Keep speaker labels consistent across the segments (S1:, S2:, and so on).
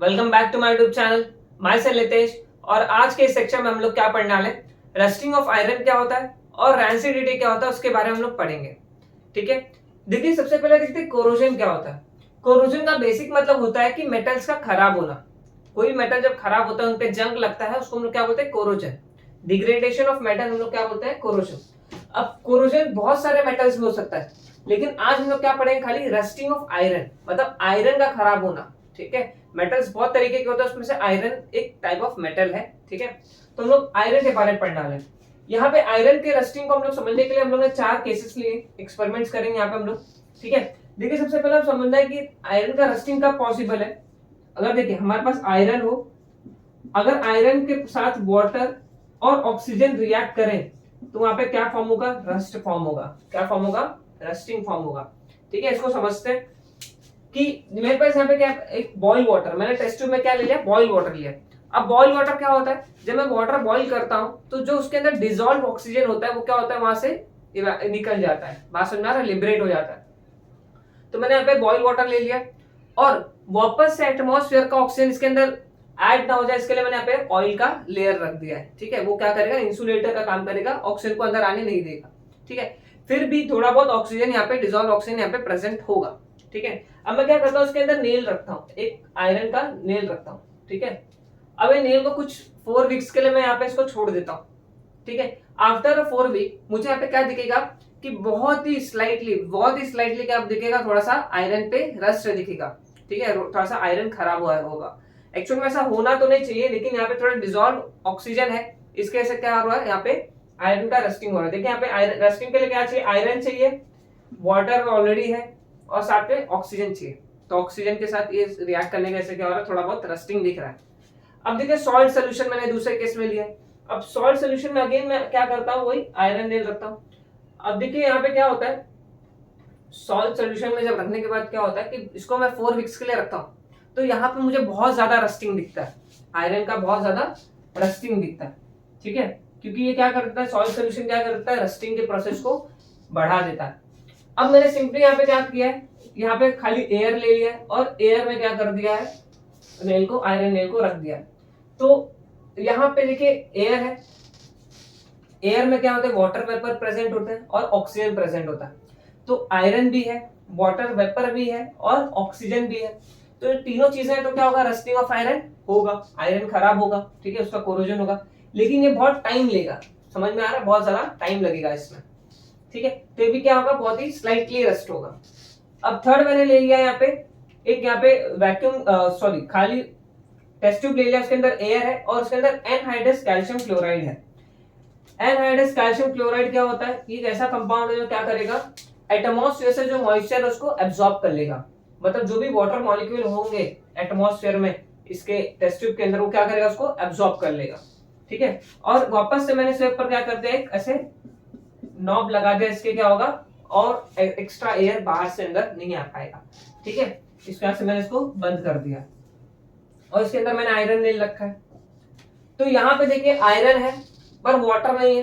S1: Welcome back to my YouTube channel. Myself Nitesh. और आज के इस सेक्शन में हम लोग क्या पढ़ने वाले हैं, रस्टिंग ऑफ आयरन क्या होता है और रैंसिडिटी क्या होता है उसके बारे में हम लोग पढ़ेंगे। ठीक है, देखिए सबसे पहले देखते हैं कोरोजन क्या होता है। कोरोजन का बेसिक मतलब होता है कि मेटल्स का खराब होना। कोई मेटल जब खराब होता है, उन पे जंग लगता है, उसको हम लोग क्या बोलते हैं, कोरोजन। डिग्रेडेशन ऑफ मेटल हम लोग क्या बोलते हैं, कोरोजन। अब कोरोजन बहुत सारे मेटल्स में हो सकता है, लेकिन आज हम लोग क्या पढ़ेंगे, खाली रस्टिंग ऑफ आयरन, मतलब आयरन का खराब होना। ठीक है, मेटल्स बहुत तरीके के होते हैं, उसमें से आयरन एक टाइप ऑफ मेटल है। ठीक है, तो हम लोग आयरन के बारे में पढ़ने वाले हैं। यहाँ पे आयरन के रस्टिंग को हम लोग समझने के लिए हम लोग ने 4 केसेस लिए, एक्सपेरिमेंट्स करेंगे यहाँ पे हम लोग। ठीक है, देखिए सबसे पहले हम समझना है कि आयरन का रस्टिंग कब पॉसिबल है। अगर देखिए हमारे पास आयरन हो, अगर आयरन के साथ वाटर और ऑक्सीजन रिएक्ट करें तो वहां पे क्या फॉर्म होगा, रस्ट फॉर्म होगा। क्या फॉर्म होगा, रस्टिंग फॉर्म होगा। ठीक है, इसको समझते हैं कि मेरे पास यहाँ पे क्या, एक बॉइल वाटर, मैंने टेस्ट ट्यूब में क्या ले लिया, बॉइल वाटर लिया। अब बॉइल वाटर क्या होता है, जब मैं वाटर बॉइल करता हूं तो जो उसके अंदर डिजोल्व ऑक्सीजन होता है वो क्या होता है, वहां से निकल जाता है, बात समझ में आ रहा है, लिबरेट हो जाता है। तो मैंने यहाँ पे बॉइल वाटर ले लिया और वापस से एटमॉस्फेयर का ऑक्सीजन इसके अंदर ऐड ना हो जाए, इसके लिए मैंने यहाँ पे ऑयल का लेयर रख दिया है। ठीक है, वो क्या करेगा, इंसुलेटर का काम करेगा, ऑक्सीजन को अंदर आने नहीं देगा। ठीक है, फिर भी थोड़ा बहुत ऑक्सीजन यहाँ पे, डिजोल्व ऑक्सीजन यहाँ पे प्रेजेंट होगा। ठीक है, अब मैं क्या करता हूँ, उसके अंदर नेल रखता हूँ, एक आयरन का नेल रखता हूँ। ठीक है, अब ये नेल को कुछ 4 वीक्स के लिए मैं यहाँ पे इसको छोड़ देता हूँ। ठीक है, आफ्टर 4 वीक मुझे यहाँ पे क्या दिखेगा कि बहुत ही स्लाइटली क्या दिखेगा, थोड़ा सा आयरन पे रस्ट दिखेगा। ठीक है, थोड़ा सा आयरन खराब हुआ होगा। एक्चुअल में ऐसा होना तो नहीं चाहिए, लेकिन यहाँ पे थोड़ा डिजोल्व ऑक्सीजन है, इसके ऐसे क्या हो रहा है, यहाँ पे आयरन का रस्टिंग हो रहा है। देखिए यहाँ पे आयरन रस्टिंग के लिए क्या चाहिए, आयरन चाहिए, वाटर ऑलरेडी है और साथ में ऑक्सीजन चाहिए। तो ऑक्सीजन के साथ ये रिएक्ट करने का ऐसे क्या हो रहा है, थोड़ा बहुत रस्टिंग दिख रहा है। अब देखिए सॉल्ट सोल्यूशन मैंने दूसरे केस में लिया। अब सॉल्ट सोल्यूशन में अगेन मैं क्या करता हूँ, वही आयरन नेल रखता हूँ। अब देखिए यहाँ पे क्या होता है, सॉल्ट सोल्यूशन में जब रखने के बाद क्या होता है कि इसको मैं 4 वीक्स के लिए रखता हूँ, तो यहाँ पे मुझे बहुत ज्यादा रस्टिंग दिखता है, आयरन का बहुत ज्यादा रस्टिंग दिखता है। ठीक है, क्योंकि ये क्या करता है, सॉल्ट सोल्यूशन क्या करता है, रस्टिंग के प्रोसेस को बढ़ा देता है। अब मैंने सिंपली यहाँ पे क्या किया है, यहाँ पे खाली एयर ले लिया है और एयर में क्या कर दिया है, नेल को, आयरन नेल को रख दिया है। तो यहाँ पे देखिए एयर है, एयर में क्या होता है, वाटर वेपर प्रेजेंट होता है और ऑक्सीजन प्रेजेंट होता है। तो आयरन भी है, वाटर वेपर भी है और ऑक्सीजन भी है। तो ये तीनों चीजें, तो क्या होगा, रस्टिंग ऑफ आयरन होगा, आयरन खराब होगा। ठीक है, उसका कोरोजन होगा, लेकिन ये बहुत टाइम लेगा। समझ में आ रहा है, बहुत ज्यादा टाइम लगेगा इसमें। ठीक है, तो ये भी क्या होगा, बहुत ही स्लाइटली रस्ट होगा। अब थर्ड मैंने ले लिया यहाँ पे, एक यहाँ पे वैक्यूम सॉरी खाली टेस्ट ट्यूब ले लिया, उसके अंदर एयर है और उसके अंदर एनहाइड्रस कैल्शियम क्लोराइड है। एनहाइड्रस कैल्शियम क्लोराइड क्या होता है, ये एक ऐसा कंपाउंड है जो क्या करेगा, एटमॉस्फेयर से जो मॉइस्चर है उसको एब्जॉर्ब कर लेगा। मतलब जो भी वाटर मॉलिक्यूल होंगे एटमॉस्फेयर में, इसके टेस्ट ट्यूब के अंदर, वो क्या करेगा, उसको एब्जॉर्ब कर लेगा। ठीक है, और वापस से मैंने इसके ऊपर क्या कर दिया, एक ऐसे नॉब लगा दिया, इसके क्या होगा, और एक्स्ट्रा एयर बाहर से अंदर नहीं आ पाएगा। ठीक है, इस तरह से मैंने इसको बंद कर दिया और इसके अंदर मैंने आयरन नेल रखा है। तो यहाँ पे देखिए आयरन है पर वाटर नहीं है,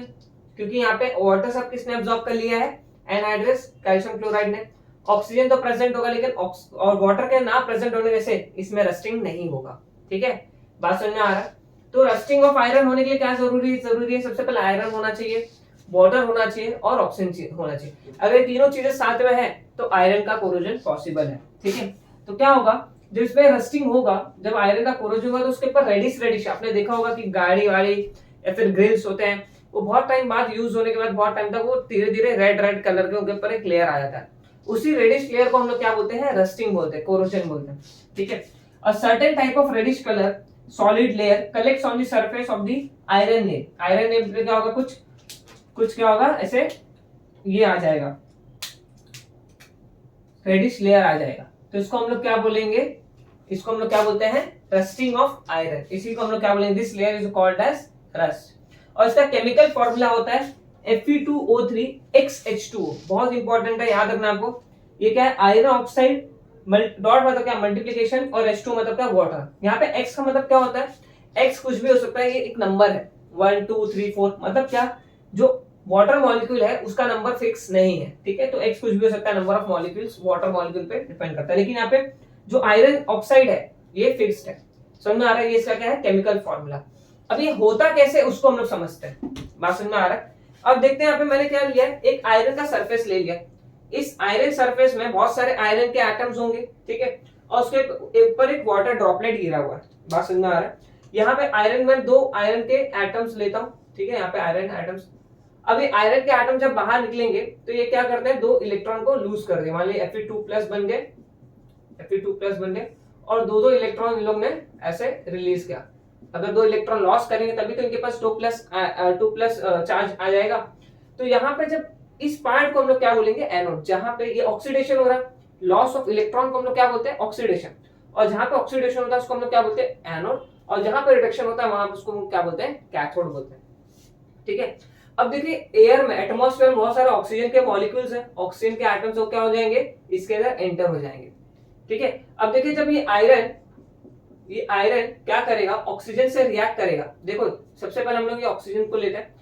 S1: क्योंकि यहाँ पे वाटर सब किसने एब्जॉर्ब कर लिया है, एनहाइड्रस कैल्शियम क्लोराइड ने। ऑक्सीजन तो प्रेजेंट होगा, लेकिन और वाटर के ना प्रेजेंट होने से इसमें रस्टिंग नहीं होगा। ठीक है, बात समझ में आ रहा है। तो रस्टिंग ऑफ आयरन होने के लिए क्या जरूरी है, सबसे पहले आयरन होना चाहिए, वाटर होना चाहिए और ऑक्सीजन होना चाहिए। अगर ये तीनों चीजें साथ में है तो आयरन का कोरोजन पॉसिबल है। ठीक है, तो क्या होगा, जब इसमें रस्टिंग होगा, जब आयरन का कोरोजन होगा, तो उसके ऊपर रेडिश, आपने देखा होगा कि गाड़ी वाड़ी या फिर ग्रिल्स होते हैं, वो बहुत टाइम बाद यूज होने के बाद बहुत टाइम तक वो धीरे धीरे रेड कलर के उनके ऊपर एक लेयर आ जाता है। उसी रेडिश लेयर को हम लोग क्या बोलते हैं, रस्टिंग बोलते हैं, कोरोजन बोलते हैं। ठीक है, a certain type of reddish colour solid layer collects on the surface of the iron nail. Iron nail पे क्या होगा, कुछ क्या होगा, ऐसे ये आ जाएगा, रेडिश लेयर आ जाएगा। तो इसको हम लोग क्या बोलेंगे, इसको हम लोग क्या बोलते हैं, रस्टिंग ऑफ आयरन। इसी को हम लोग क्या बोलेंगे, this layer is called as rust. और इसका केमिकल फॉर्मूला होता है Fe2O3XH2O। बहुत इंपॉर्टेंट है, याद रखना आपको। ये क्या है, आयरन ऑक्साइड, डॉट मतलब क्या, मल्टीप्लिकेशन, और H2 मतलब क्या, वाटर। यहाँ पे X का मतलब क्या होता है, X कुछ भी हो सकता है, ये एक नंबर है, 1 2 3 4, मतलब क्या, जो वाटर मॉलिक्यूल है उसका नंबर फिक्स नहीं है। ठीक है, तो X कुछ भी हो सकता है, number of molecules water molecule पे डिपेंड करता है। लेकिन यहाँ पे जो आयरन ऑक्साइड है ये फिक्स्ड है। समझ में आ रहा है? ये इसका क्या है, केमिकल फॉर्मूला। अब ये होता कैसे उसको हम लोग समझते हैं, बात समझ में आ रहा है? अब देखते हैं यहाँ पे मैंने क्या लिया है, एक आयरन का सरफेस ले लिया। इस आयरन सरफेस में बहुत सारे आयरन के एटम्स होंगे, ठीक है, और उसके ऊपर एक वाटर ड्रॉपलेट गिरा हुआ है, बात समझ में आ रहा है? यहाँ पे आयरन में 2 आयरन के एटम्स लेता हूँ, ठीक है, यहाँ पे आयरन एटम्स। अब ये आयरन के एटम जब बाहर निकलेंगे तो ये क्या करते हैं, 2 इलेक्ट्रॉन को लूज कर देंगे। मान लीजिए Fe2+ बन गए, Fe2+ बन गए, और 2 इलेक्ट्रॉन इन लोग ने ऐसे रिलीज किया। अगर 2 इलेक्ट्रॉन लॉस करेंगे तभी तो इनके पास 2+ चार्ज आ जाएगा। तो यहाँ पे जब इस पार्ट को हम लोग क्या बोलेंगे, एनोड। जहां पे ये ऑक्सीडेशन हो रहा है, लॉस ऑफ इलेक्ट्रॉन को हम लोग क्या बोलते हैं, ऑक्सीडेशन। और जहां पे ऑक्सीडेशन होता है उसको हम लोग क्या बोलते हैं, एनोड। और जहां पे रिडक्शन होता है वहां पे उसको हम क्या बोलते हैं, कैथोड बोलते हैं, ठीक है। अब देखिए एयर में, एटमॉस्फेयर में बहुत सारे ऑक्सीजन के मॉलिक्यूल्स हैं, ऑक्सीजन के एटम्स हो क्या हो जाएंगे, इसके अंदर एंटर हो जाएंगे, ठीक है। अब देखिए जब ये आयरन क्या करेगा, ऑक्सीजन से रिएक्ट करेगा। देखो सबसे पहले हम लोग ये ऑक्सीजन को लेते हैं।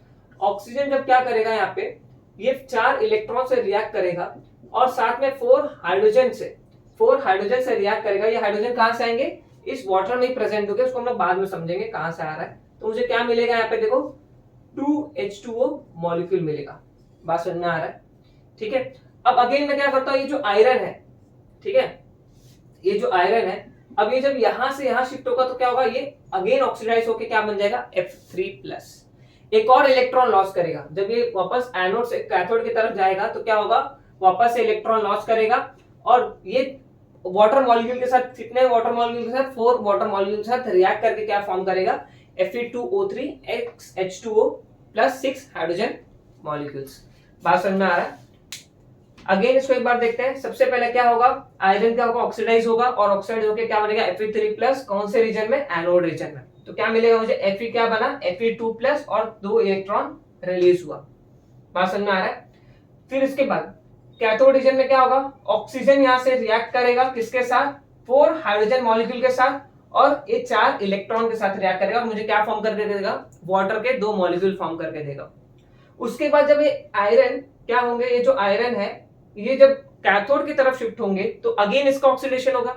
S1: ऑक्सीजन जब क्या करेगा, यहाँ पे ये 4 इलेक्ट्रॉन से रिएक्ट करेगा और साथ में 4 हाइड्रोजन से रिएक्ट करेगा। ये हाइड्रोजन कहां से आएंगे, इस वाटर में ही प्रेजेंट होंगे, उसको हम लोग बाद में समझेंगे कहां से आ रहा है। तो मुझे क्या मिलेगा यहाँ पे, देखो 2H2O मॉलिक्यूल मिलेगा, बात समझ में आ रहा है, ठीक है। अब अगेन मैं क्या करता हूँ, ये जो आयरन है, ठीक है, ये जो आयरन है, अब ये जब यहां से यहां शिफ्ट होगा तो क्या होगा, ये अगेन ऑक्सीडाइज होकर क्या बन जाएगा, F3+। एक और इलेक्ट्रॉन लॉस करेगा। जब ये वापस एनोड से कैथोड की तरफ जाएगा तो क्या होगा, वापस से इलेक्ट्रॉन लॉस करेगा और ये वाटर मॉलिक्यूल के साथ, कितने वाटर मॉलिक्यूल के साथ, 4 वाटर मॉलिक्यूल के साथ रिएक्ट करके क्या फॉर्म करेगा, Fe2O3 H2O plus 6 hydrogen molecules. बात समझ में आ रहा है? अगेन इसको एक बार देखते हैं। सबसे पहले क्या होगा, आयरन क्या होगा, ऑक्सीडाइज होगा, और ऑक्साइड होकर क्या बनेगा, Fe3+। कौन से रीजन में, एनोड रीजन में। तो क्या मिलेगा मुझे, Fe क्या बना, Fe2+ और 2 इलेक्ट्रॉन रिलीज हुआ। बात समझ में आ रहा है? फिर इसके बाद कैथोड रीजन में क्या होगा, ऑक्सीजन यहां से रिएक्ट करेगा किसके साथ, 4 हाइड्रोजन मॉलिक्यूल के साथ, और ये 4 इलेक्ट्रॉन के साथ रिएक्ट करेगा और मुझे क्या फॉर्म करके देगा, वाटर के 2 मॉलिक्यूल फॉर्म करके देगा। उसके बाद जब ये आयरन क्या होंगे, ये जो आयरन है ये जब कैथोड की तरफ शिफ्ट होंगे तो अगेन इसका ऑक्सीडेशन होगा।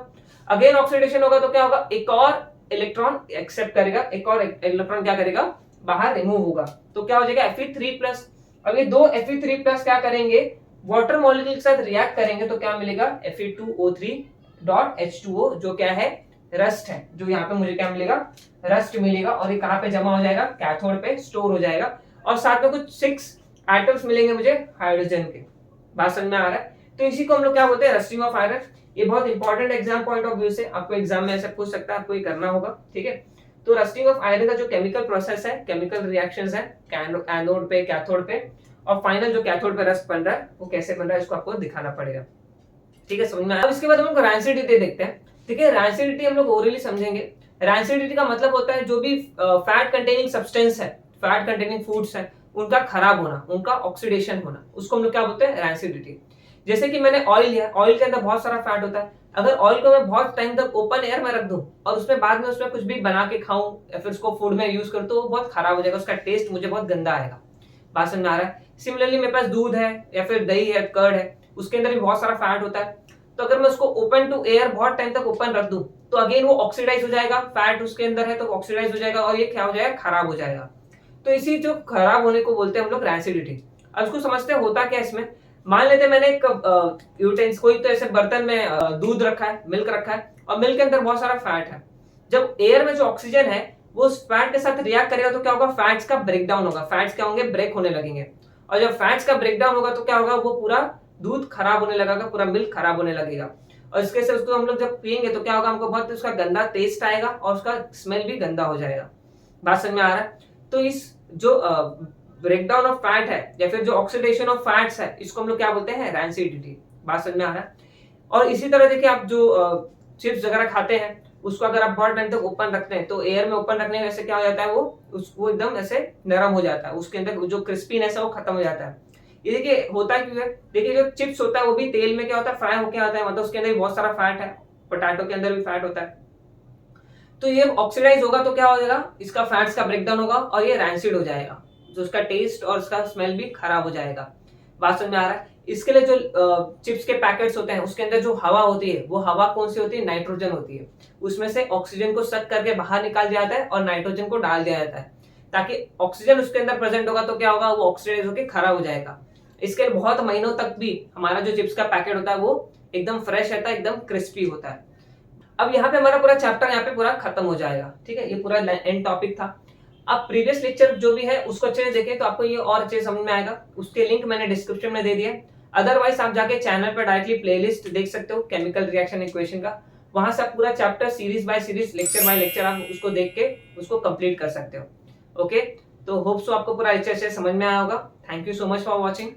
S1: अगेन ऑक्सीडेशन होगा तो क्या होगा, एक और इलेक्ट्रॉन एक्सेप्ट करेगा, एक और इलेक्ट्रॉन क्या करेगा, बाहर रिमूव होगा। तो क्या हो जाएगा, Fe3+। अब ये 2 Fe3+ क्या करेंगे, वाटर मॉलिक्यूल के साथ रिएक्ट करेंगे तो क्या मिलेगा, Fe2O3.H2O, जो क्या है, रस्ट है। जो यहाँ पे मुझे क्या मिलेगा, रस्ट मिलेगा, और ये कहां पे जमा हो जाएगा, कैथोड पे स्टोर हो जाएगा, और साथ में कुछ 6 एटम्स मिलेंगे मुझे हाइड्रोजन के। बात समझ में आ रहा है? तो इसी को हम लोग क्या बोलते हैं, रस्टिंग ऑफ आयरन। ये बहुत important exam point of view से आपको एग्जाम में ऐसा पूछ सकता है, आपको ये करना होगा, ठीक है। तो रस्टिंग ऑफ आयरन का जो केमिकल प्रोसेस है, केमिकल रिएक्शंस है एनोड पे, कैथोड पे, और फाइनल जो कैथोड पे रस्ट बन रहा है वो कैसे बन रहा है इसको आपको दिखाना पड़ेगा, ठीक है, समझ में आया? अब इसके बाद हम लोग रैंसिडिटी देखते हैं, ठीक है। रैंसिडिटी हम लोग ओरली समझेंगे। रैंसिडिटी का मतलब होता है जो भी फैट कंटेनिंग सब्सटेंस है, फैट कंटेनिंग फूड्स है, उनका खराब होना, उनका ऑक्सीडेशन होना, उसको हम लोग क्या बोलते हैं, रैंसिडिटी। जैसे कि मैंने ऑयल लिया, ऑयल के अंदर बहुत सारा फैट होता है। अगर ऑयल को मैं बहुत टाइम तक ओपन एयर में रख दूं और उसमें बाद में उसमें कुछ भी बना के खाऊं या फिर उसको फूड में यूज करूं तो वो बहुत खराब हो जाएगा, उसका टेस्ट मुझे बहुत गंदा आएगा। बात समझ में आ रहा है? सिमिलरली मेरे पास दूध है या फिर दही है, कर्ड है, उसके अंदर भी बहुत सारा फैट होता है। तो अगर मैं उसको ओपन टू एयर बहुत टाइम तक ओपन रख दूं तो अगेन वो ऑक्सीडाइज हो जाएगा, फैट उसके अंदर है तो ऑक्सीडाइज हो जाएगा और ये क्या हो जाएगा, खराब हो जाएगा। तो इसी जो खराब होने को बोलते हैं हम लोग रैंसिडिटी। अब इसको समझते हैं होता क्या इसमें। मान लेते मैंने एक यूटेंस, कोई तो ऐसे बर्तन में दूध रखा है, मिल्क रखा है, और मिल्क के अंदर बहुत सारा फैट है। जब एयर में जो ऑक्सीजन है वो उस फैट के साथ रिएक्ट करेगा तो क्या होगा, फैट्स का ब्रेकडाउन होगा, फैट्स क्या होंगे, ब्रेक होने लगेंगे। और जब फैट्स का ब्रेकडाउन होगा तो क्या होगा, वो पूरा दूध खराब होने लगेगा, पूरा मिल्क खराब होने लगेगा। और इसके से उसको हम लोग जब पियेंगे तो क्या होगा, हमको बहुत उसका गंदा टेस्ट आएगा और उसका स्मेल भी गंदा हो जाएगा। बात समझ में आ रहा है? तो इस जो ब्रेकडाउन ऑफ फैट है या फिर जो ऑक्सीडेशन ऑफ फैट्स है, इसको हम लोग क्या बोलते हैं, रैंसिडिटी। बात समझ में आ रहा है? और इसी तरह देखिए आप जो चिप्स वगैरह खाते हैं उसको अगर आप बहुत टाइम तक ओपन रखते हैं तो एयर में ओपन रखने से क्या हो जाता है, वो एकदम ऐसे नरम हो जाता है, उसके अंदर जो क्रिस्पीनेस है वो खत्म हो जाता है। ये देखिए होता है क्यों है, देखिए जो चिप्स होता है वो भी तेल में क्या होता है, फ्राई होके आता है, मतलब उसके अंदर बहुत सारा फैट है, पोटैटो के अंदर भी फैट होता है। तो ये ऑक्सीडाइज होगा तो क्या हो जाएगा, इसका फैट्स का ब्रेकडाउन होगा और ये रैंसिड हो जाएगा, जो उसका टेस्ट और उसका स्मेल भी खराब हो जाएगा। बात समझ में आ रहा है? इसके लिए जो चिप्स के पैकेट्स होते हैं उसके अंदर जो हवा होती है वो हवा कौन सी होती है, नाइट्रोजन होती है। उसमें से ऑक्सीजन को सक करके बाहर निकाल दिया जाता है और नाइट्रोजन को डाल दिया जाता है, ताकि ऑक्सीजन उसके अंदर प्रेजेंट होगा तो क्या होगा, वो ऑक्सीडाइज होकर खराब हो जाएगा। इसके लिए बहुत महीनों तक भी हमारा जो चिप्स का पैकेट होता है वो एकदम फ्रेश रहता है, एकदम क्रिस्पी होता है। अब यहाँ पे हमारा पूरा चैप्टर यहाँ पे पूरा खत्म हो जाएगा, ठीक है, ये पूरा एंड टॉपिक था। अब प्रीवियस लेक्चर जो भी है उसको अच्छे से देखें तो आपको ये और अच्छे से समझ में आएगा। उसके लिंक मैंने डिस्क्रिप्शन में दे दिया। अदरवाइज आप जाके चैनल पर डायरेक्टली प्लेलिस्ट देख सकते हो केमिकल रिएक्शन इक्वेशन का, वहां से आप पूरा chapter series by series, lecture by lecture आप उसको देख के उसको कंप्लीट कर सकते हो। ओके, तो होप सो आपको पूरा अच्छे से समझ में आया होगा। Thank you so much for watching.